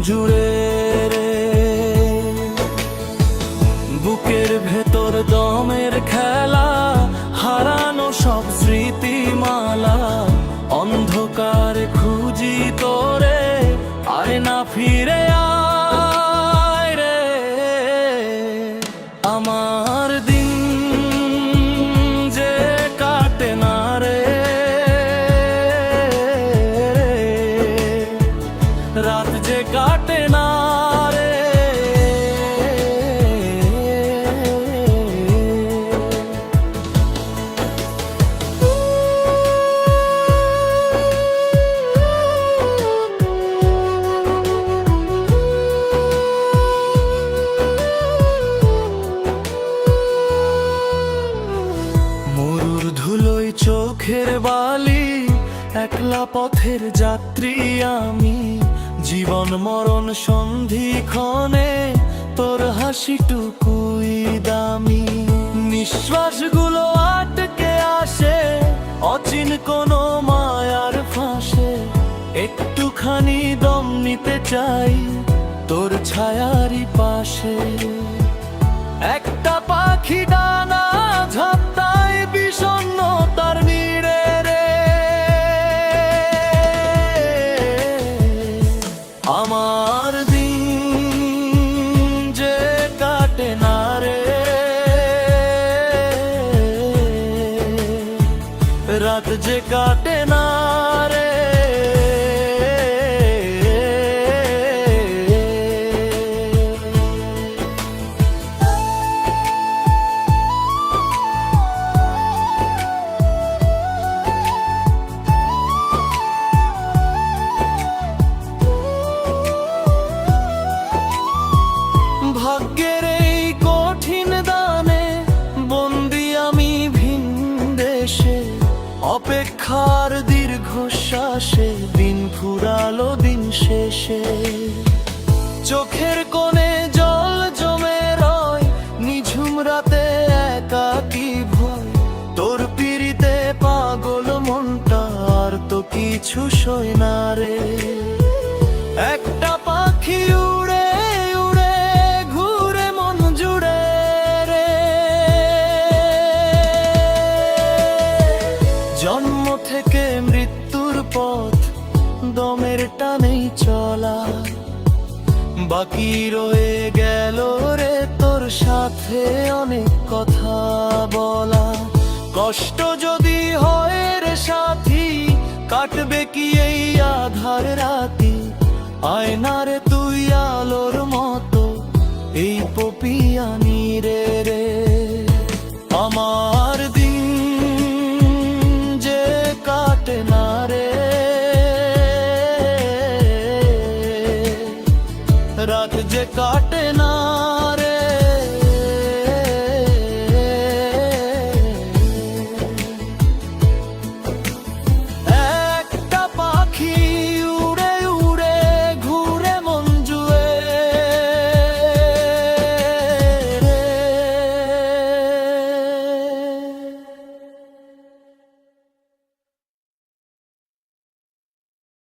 জুড়ে রে। বুকের ভেতর দমের খেলা, হারানো সব স্মৃতিমালা, অন্ধকার খুঁজি তোরে, আয় না ফিরে আয় রে। আমার দিন যে কাটে না রে, রাত যে কাটে না রে। মরুর ধুলোয় চোখের বালি, একলা পথের যাত্রী আমি। জীবন মরণ সন্ধিক্ষণে তোর হাসিটুকুই দামি। নিঃশ্বাসগুলো আটকে আসে অচিন কোনো মায়ার ফাঁসে। একটুখানি দম নিতে চাই তোর ছায়ারই পাশে। একটা পাখি ডানা ঝাপটায় বিষণ্ণতার নীড়ে রে। আমার দিন যে কাটে না রে, রাত যে কাটে না রে। ভাগ্যের এই কঠিন দানে বন্দি আমি ভিন দেশে। অপেক্ষার দীর্ঘশ্বাসে দিন ফুরালো দিন শেষে। চোখের কোণে জল জমে রয় নিঝুম রাতে একাকী ভয়। তোর পিড়িতে পাগল মনটা আর তো কিছু সয় না রে। একটা পাখি উড়ে উড়ে ঘুরে মন জুড়ে রে। জন্ম থেকে মৃত্যুর পথ দমের টানেই চলা। বাকি রয়ে গেল রে তোর সাথে অনেক কথা বলা। কষ্ট যদি হয় রে সাথী, কাটবে কি এই আধার রাতি। আয় না রে তুই আলোর মতো এই পপিয়ানি রে রে। আমার দিন যে কাটে না রে, রাত যে কাটে